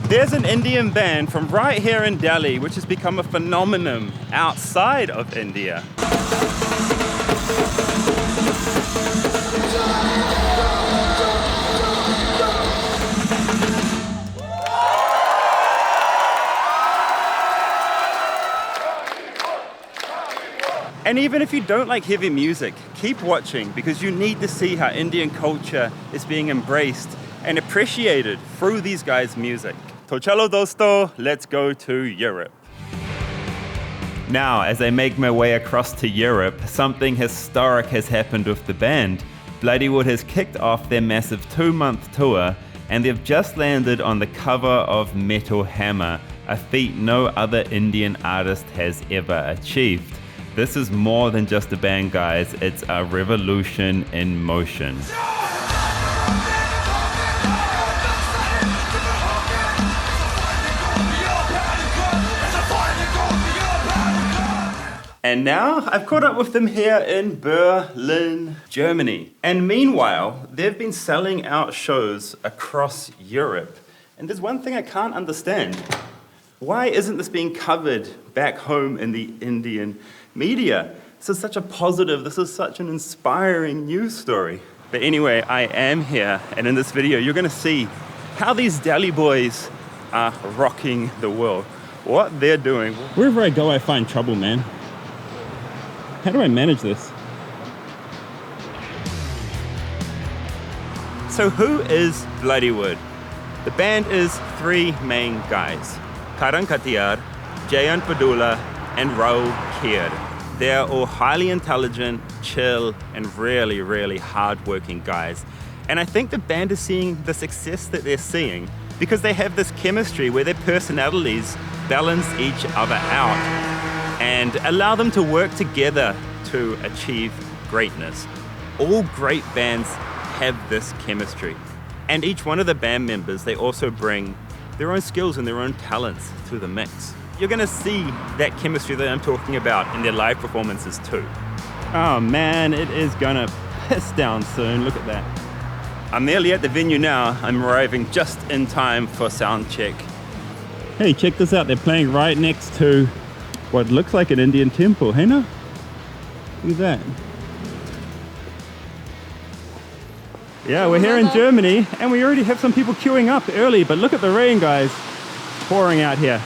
There's an Indian band from right here in Delhi which has become a phenomenon outside of India. And even if you don't like heavy music, keep watching because you need to see how Indian culture is being embraced and appreciated through these guys' music. To chalo dosto, let's go to Europe. Now, as I make my way across to Europe, something historic has happened with the band. Bloodywood has kicked off their massive 2-month tour, and they've just landed on the cover of Metal Hammer, a feat no other Indian artist has ever achieved. This is more than just a band, guys. It's a revolution in motion. And now I've caught up with them here in Berlin, Germany. And meanwhile, they've been selling out shows across Europe. And there's one thing I can't understand. Why isn't this being covered back home in the Indian media? This is such a positive, this is such an inspiring news story. But anyway, I am here, and in this video, you're gonna see how these Delhi boys are rocking the world, what they're doing. Wherever I go, I find trouble, man. How do I manage this? So who is Bloodywood? The band is 3 main guys. Karl, Jayant Bhadula, and Raoul Kerr. They're all highly intelligent, chill, and really, really hard-working guys. And I think the band is seeing the success that they're seeing because they have this chemistry where their personalities balance each other out and allow them to work together to achieve greatness. All great bands have this chemistry. And each one of the band members, they also bring their own skills and their own talents to the mix. You're gonna see that chemistry that I'm talking about in their live performances too. Oh man, it is gonna piss down soon. Look at that. I'm nearly at the venue now. I'm arriving just in time for sound check. Hey, check this out. They're playing right next to what looks like an Indian temple. Hey, no? Look at that. Yeah, we're here in Germany and we already have some people queuing up early, but look at the rain, guys, pouring out here.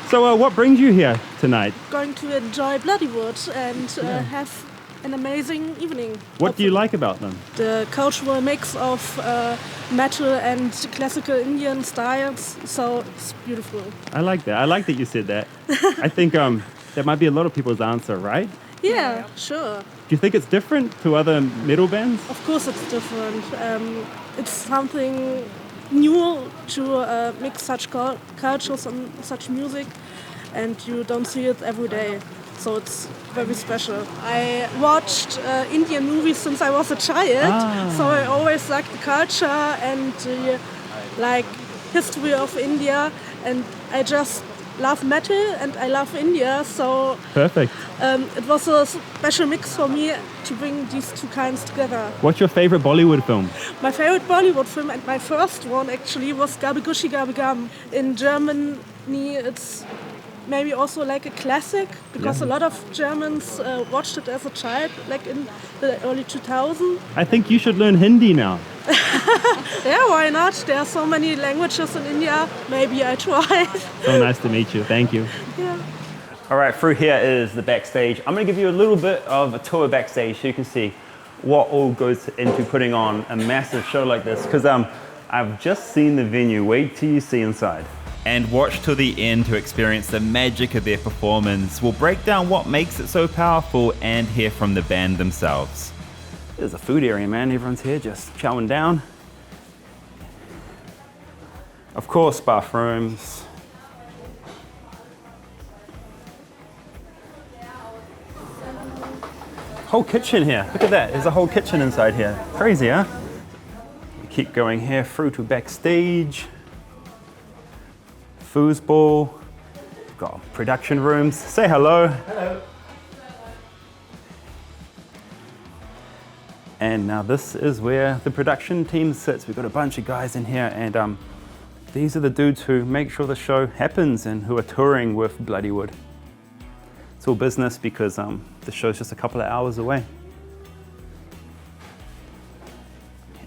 So what brings you here tonight? Going to enjoy Bloodywood and have an amazing evening. What do you like about them? The cultural mix of metal and classical Indian styles, so it's beautiful. I like that. I like that you said that. I think that might be a lot of people's answer, right? Yeah, sure. Do you think it's different to other metal bands? Of course it's different. It's something new to mix such cultures and such music, and you don't see it every day. So it's very special. I watched Indian movies since I was a child, so I always liked the culture and the history of India, and I just love metal and I love India, so perfect. It was a special mix for me to bring these two kinds together. What's your favorite Bollywood film? My favorite Bollywood film, and my first one actually, was Gabi Gushi Gabi Gam. In Germany it's maybe also like a classic because a lot of Germans watched it as a child, like in the early 2000s. I think you should learn Hindi now. Yeah, why not? There are so many languages in India. Maybe I try. So nice to meet you. Thank you. Yeah. All right, through here is the backstage. I'm going to give you a little bit of a tour backstage so you can see what all goes into putting on a massive show like this, because I've just seen the venue. Wait till you see inside. And watch till the end to experience the magic of their performance. We'll break down what makes it so powerful and hear from the band themselves. There's a food area, man. Everyone's here just chowing down. Of course, bathrooms. Whole kitchen here. Look at that. There's a whole kitchen inside here. Crazy, huh? We keep going here through to backstage. Foosball. We've got production rooms. Say hello. Hello. And now this is where the production team sits. We've got a bunch of guys in here, and These are the dudes who make sure the show happens and who are touring with Bloodywood. It's all business because the show's just a couple of hours away.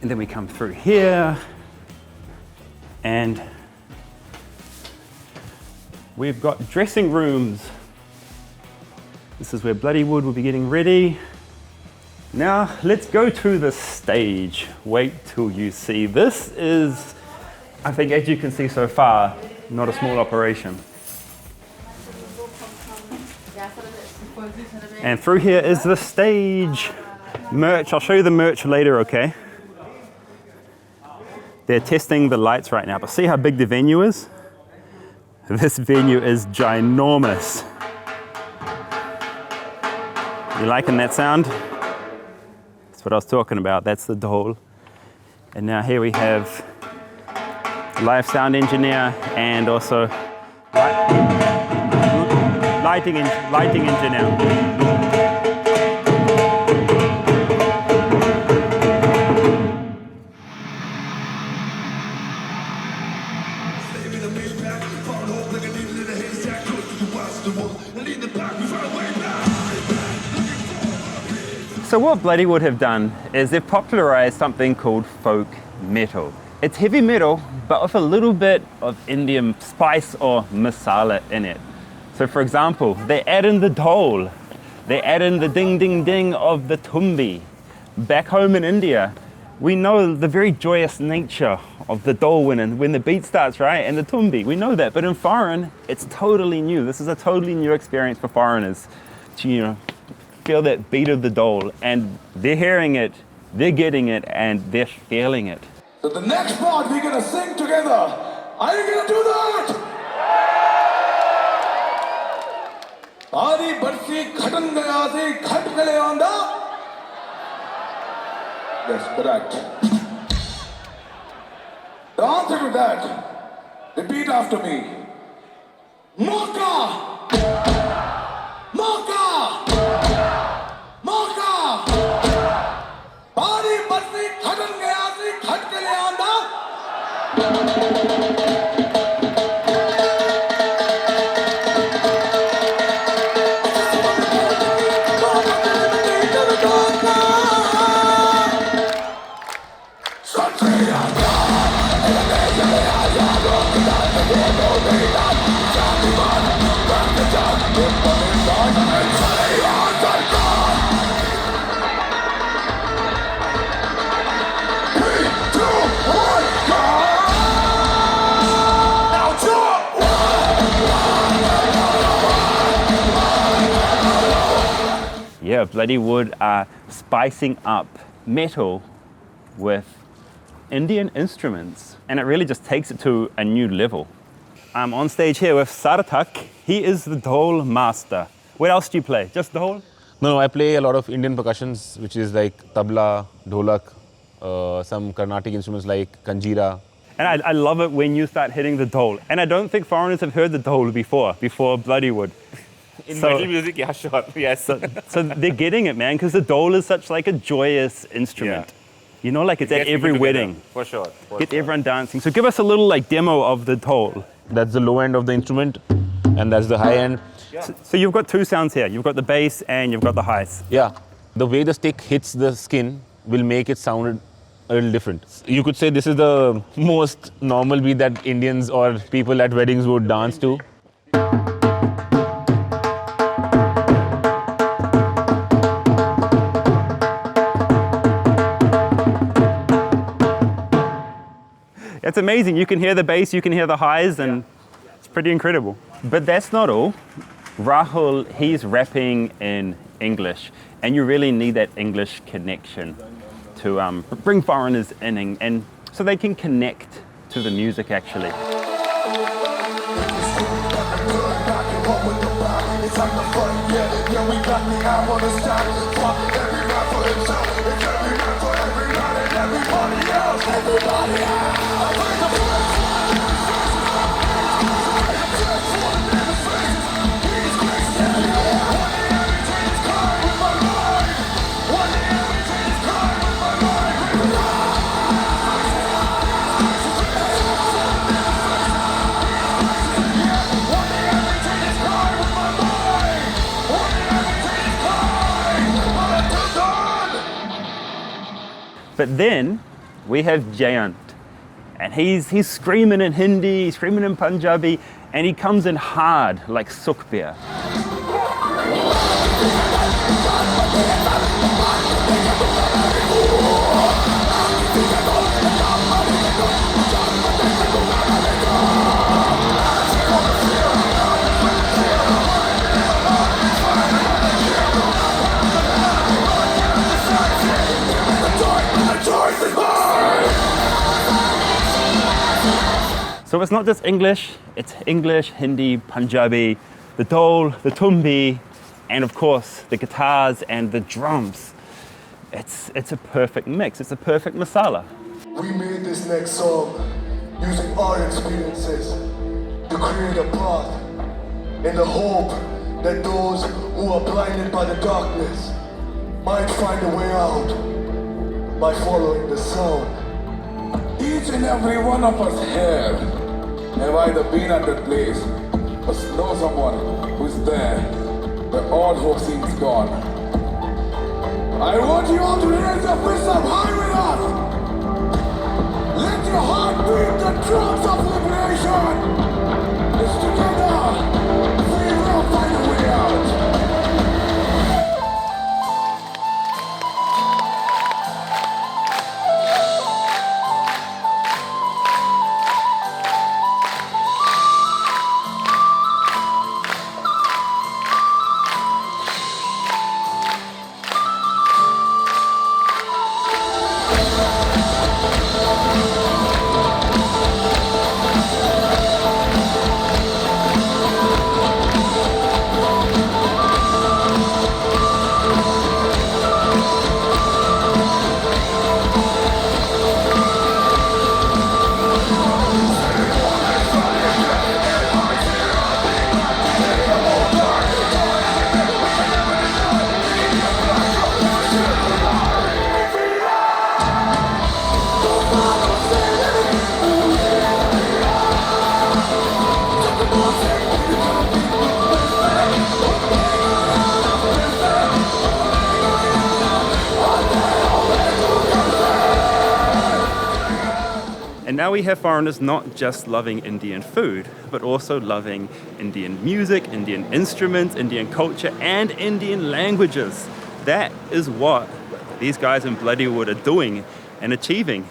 And then we come through here and we've got dressing rooms. This is where Bloodywood will be getting ready. Now let's go to the stage. Wait till you see. This is, I think, as you can see so far, not a small operation. And through here is the stage. Merch, I'll show you the merch later, okay? They're testing the lights right now, but see how big the venue is? This venue is ginormous. You liking that sound? That's what I was talking about, that's the dhol. And now here we have live sound engineer and also lighting engineer. So what Bloodywood have done is they've popularized something called folk metal. It's heavy metal, but with a little bit of Indian spice or masala in it. So for example, they add in the dhol, they add in the ding ding ding of the tumbi. Back home in India, we know the very joyous nature of the dhol when the beat starts, right? And the tumbi, we know that. But in foreign, it's totally new. This is a totally new experience for foreigners to, feel that beat of the dhol, and they're hearing it, they're getting it, and they're feeling it. So the next part we're gonna sing together. Are you gonna do that? Aadi barfi khatan gaya se khat gale aanda. Yes, correct. The answer to that, repeat after me. Moka! Moka! Moka! Aadi barfi khatan gaya se khat gale aanda. Yeah, Bloodywood are spicing up metal with Indian instruments, and it really just takes it to a new level. I'm on stage here with Sarthak. He is the dhol master. What else do you play? Just dhol? No, I play a lot of Indian percussions, which is like tabla, dholak, some Carnatic instruments like kanjira. And I love it when you start hitting the dhol. And I don't think foreigners have heard the dhol before Bloodywood. In metal music, yeah, sure, yes. So they're getting it, man, because the dhol is such like a joyous instrument. Yeah. Like it's at every wedding. For sure. Get everyone dancing. So give us a little like demo of the dhol. That's the low end of the instrument, and that's the high end. Yeah. So you've got two sounds here. You've got the bass and you've got the highs. Yeah, the way the stick hits the skin will make it sound a little different. You could say this is the most normal beat that Indians or people at weddings would dance to. It's amazing. You can hear the bass, you can hear the highs, and it's pretty incredible. But that's not all. Raoul, he's rapping in English, and you really need that English connection to bring foreigners in, and so they can connect to the music actually. But then we have Jayant, and he's screaming in Hindi, he's screaming in Punjabi, and he comes in hard like Sukhbir. So it's not just English, it's English, Hindi, Punjabi, the dhol, the tumbi, and of course the guitars and the drums. It's a perfect mix, it's a perfect masala. We made this next song using our experiences to create a path in the hope that those who are blinded by the darkness might find a way out by following the sound. Each and every one of us here have either been at that place or know someone who's there where all hope seems gone. I want you all to raise your fists up high with us. Let your heart beat the drums of liberation. It's together we will find a way out. And now we have foreigners not just loving Indian food, but also loving Indian music, Indian instruments, Indian culture, and Indian languages. That is what these guys in Bloodywood are doing and achieving.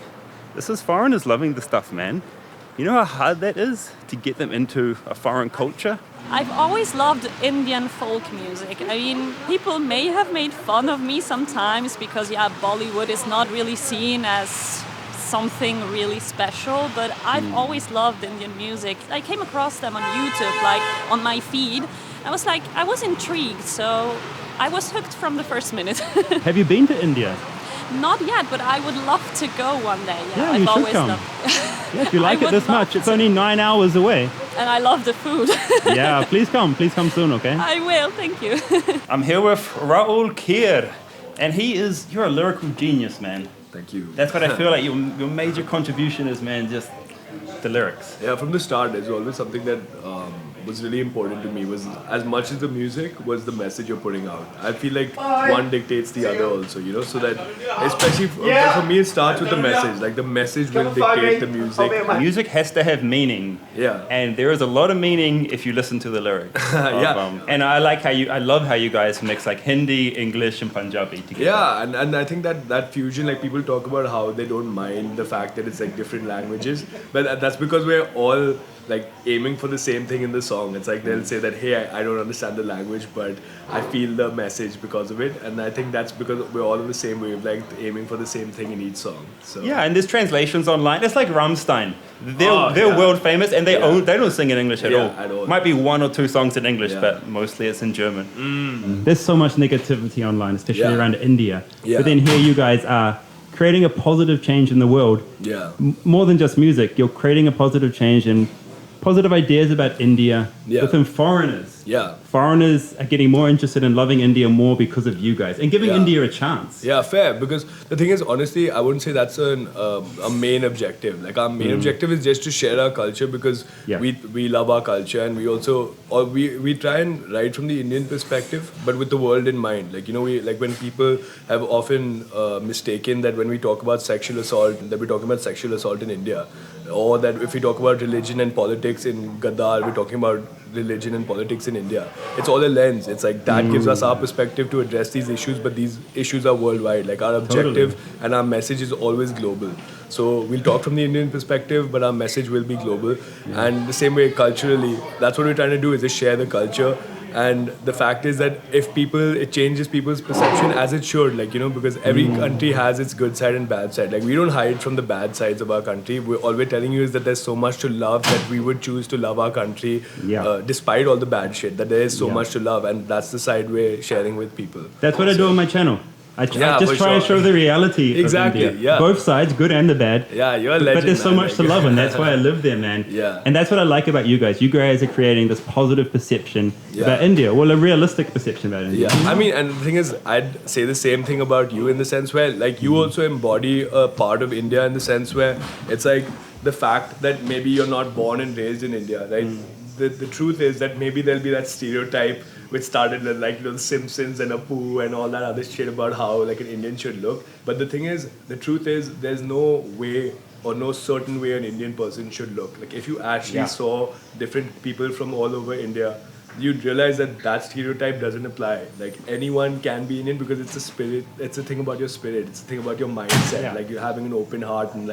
This is foreigners loving the stuff, man. You know how hard that is to get them into a foreign culture? I've always loved Indian folk music. I mean, people may have made fun of me sometimes because, Bollywood is not really seen as something really special, but I've always loved Indian music. I came across them on YouTube, like on my feed. I was intrigued, so I was hooked from the first minute. Have you been to India? Not yet, but I would love to go one day. Yeah, you should come. Yeah, if you like it this much, it's only 9 hours away. And I love the food. Yeah, please come soon, okay? I will, thank you. I'm here with Raoul Kerr, and you're a lyrical genius, man. Thank you. That's what I feel like your major contribution is, man, just the lyrics. Yeah, from the start, there's always something that was really important to me, was as much as the music was the message you're putting out. I feel like one dictates the other also, so that, especially for me, it starts with the message. Like the message will dictate the music. Music has to have meaning. Yeah. And there is a lot of meaning if you listen to the lyrics. And I love how you guys mix like Hindi, English, and Punjabi together. Yeah, and I think that fusion, like people talk about how they don't mind the fact that it's like different languages, but that's because we're all like aiming for the same thing in the song. It's like they'll say that, hey, I don't understand the language, but I feel the message because of it. And I think that's because we're all on the same wavelength, aiming for the same thing in each song. So yeah, and there's translations online. It's like Rammstein. They're world famous, and they don't sing in English at all. Might be 1 or 2 songs in English, but mostly it's in German. There's so much negativity online, especially around India. But then here you guys are creating a positive change in the world. Yeah. More than just music, you're creating a positive change and positive ideas about India within foreigners. Yeah. Foreigners are getting more interested in loving India more because of you guys and giving Yeah. India a chance. Yeah, fair. Because the thing is, honestly, I wouldn't say that's a main objective. Like our main objective is just to share our culture because Yeah. we love our culture, and we also we try and write from the Indian perspective, but with the world in mind. Like we like when people have often mistaken that when we talk about sexual assault, that we're talking about sexual assault in India, or that if we talk about religion and politics in Gaddar, we're talking about religion and politics in India. It's all a lens. It's like that gives us our perspective to address these issues, but these issues are worldwide. Like our objective and our message is always global. So we'll talk from the Indian perspective, but our message will be global. And the same way culturally, that's what we're trying to do is just share the culture. And the fact is that if it changes people's perception as it should, because every country has its good side and bad side. Like we don't hide from the bad sides of our country. All we're telling you is that there's so much to love that we would choose to love our country despite all the bad shit, that there is so much to love, and that's the side we're sharing with people. That's what I do on my channel. I just for try to sure. show the reality Exactly, of India. yeah. Both sides, good and the bad. Yeah, you're a legend. But there's so man. much to love, and that's why I live there, man. Yeah. And that's what I like about you guys. You guys are creating this positive perception about India. Well, a realistic perception about India. Yeah, I mean, and the thing is, I'd say the same thing about you in the sense where, like, you also embody a part of India in the sense where it's like the fact that maybe you're not born and raised in India, right? The truth is that maybe there'll be that stereotype which started with like The Simpsons and Apu and all that other shit about how like an Indian should look. But the thing is, the truth is, there's no way or no certain way an Indian person should look. Like if you actually saw different people from all over India, you'd realize that stereotype doesn't apply. Like anyone can be Indian because it's a spirit. It's a thing about your spirit. It's a thing about your mindset. Like you're having an open heart and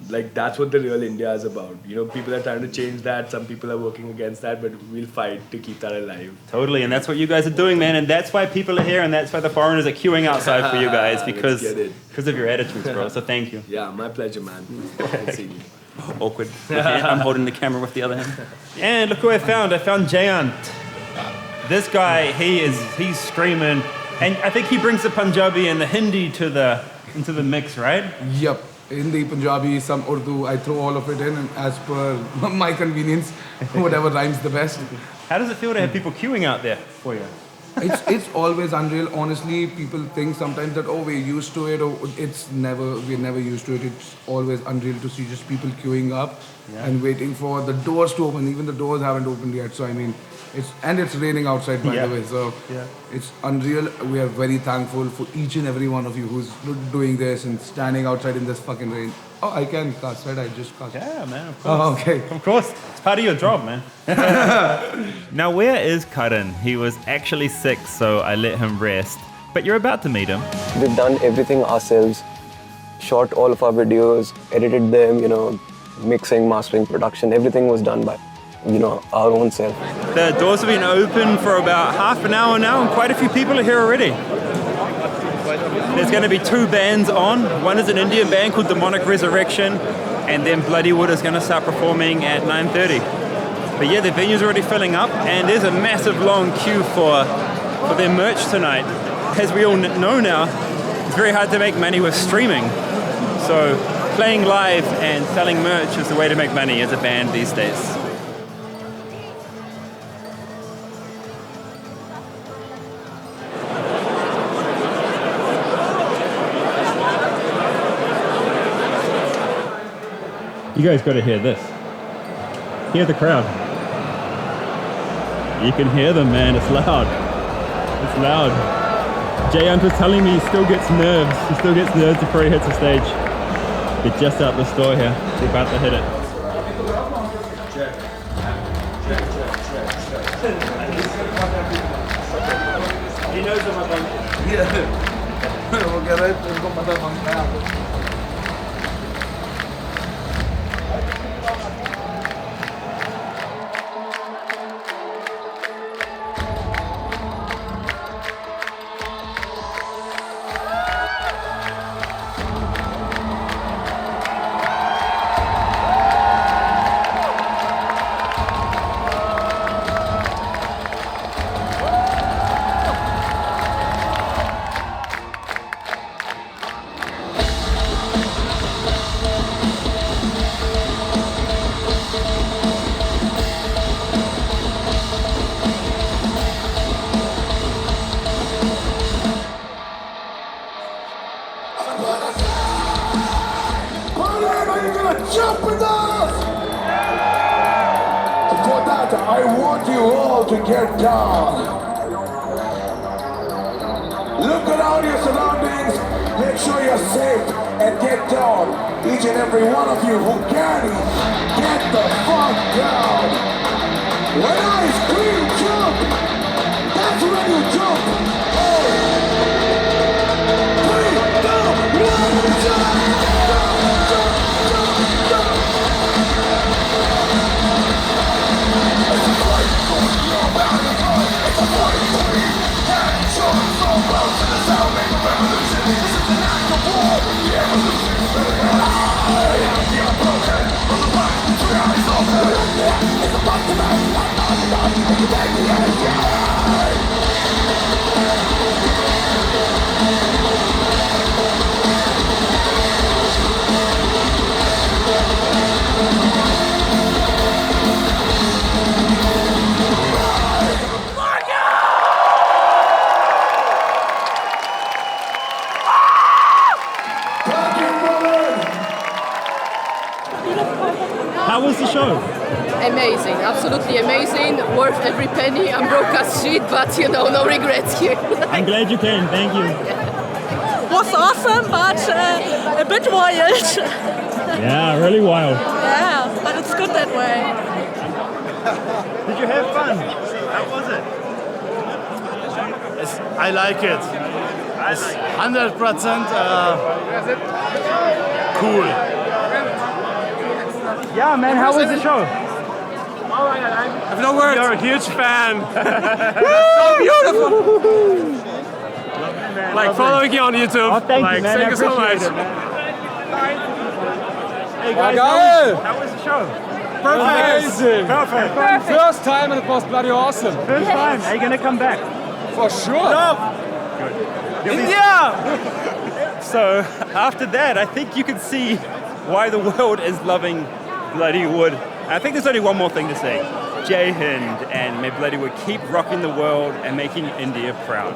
like that's what the real India is about. People are trying to change that. Some people are working against that, but we'll fight to keep that alive. Totally, and that's what you guys are doing, man. And that's why people are here, and that's why the foreigners are queuing outside for you guys because of your attitudes, bro. So thank you. Yeah, my pleasure, man. I'll see you. Awkward. I'm holding the camera with the other hand. And look who I found. I found Jayant. This guy, he's screaming, and I think he brings the Punjabi and the Hindi into the mix, right? Yep. Hindi, Punjabi, some Urdu, I throw all of it in and as per my convenience, whatever rhymes the best. How does it feel to have people queuing out there for you? It's always unreal. Honestly, people think sometimes that, we're used to it, or we're never used to it. It's always unreal to see just people queuing up and waiting for the doors to open. Even the doors haven't opened yet. So I mean, it's raining outside, by the way. So it's unreal. We are very thankful for each and every one of you who's doing this and standing outside in this fucking rain. Oh, I can cuss, right? I just cuss. Yeah, man, of course. Oh, okay. Of course. It's part of your job, man. Now, where is Karan? He was actually sick, so I let him rest. But you're about to meet him. We've done everything ourselves, shot all of our videos, edited them, mixing, mastering, production, everything was done by, our own self. The doors have been open for about half an hour now, and quite a few people are here already. There's going to be 2 bands on. One is an Indian band called Demonic Resurrection, and then Bloodywood is going to start performing at 9:30. But yeah, the venue's already filling up, and there's a massive long queue for their merch tonight. As we all know now, it's very hard to make money with streaming. So playing live and selling merch is the way to make money as a band these days. You guys got to hear this. Hear the crowd. You can hear them, man. It's loud. It's loud. Jayant was telling me he still gets nerves. He still gets nerves before he hits the stage. They're just out the store here. They're about to hit it. He knows I'm a bunch. Yeah. For that, I want you all to get down. Look around your surroundings, make sure you're safe, and get down. Each and every one of you who can, get the fuck down. When I scream jump, that's when you jump. Oh. 3, 2, 1, jump! How was the show? Amazing, absolutely amazing, worth every penny. I'm broke as shit, but no regrets here. I'm glad you came, thank you. Was awesome, but a bit wild. Yeah, really wild. Yeah, but it's good that way. Did you have fun? How was it? I like it. It's 100% cool. Yeah, man, how was the show? I have no words. You're a huge fan. So beautiful. Like following you on YouTube. Oh, thank you, man. Thank you so much. Hey guys, how was the show? Amazing. Perfect. First time and it was bloody awesome. First time. Are you gonna come back? For sure. India! So after that, I think you can see why the world is loving Bloodywood. I think there's only one more thing to say. Jai Hind, and may Bloodywood keep rocking the world and making India proud.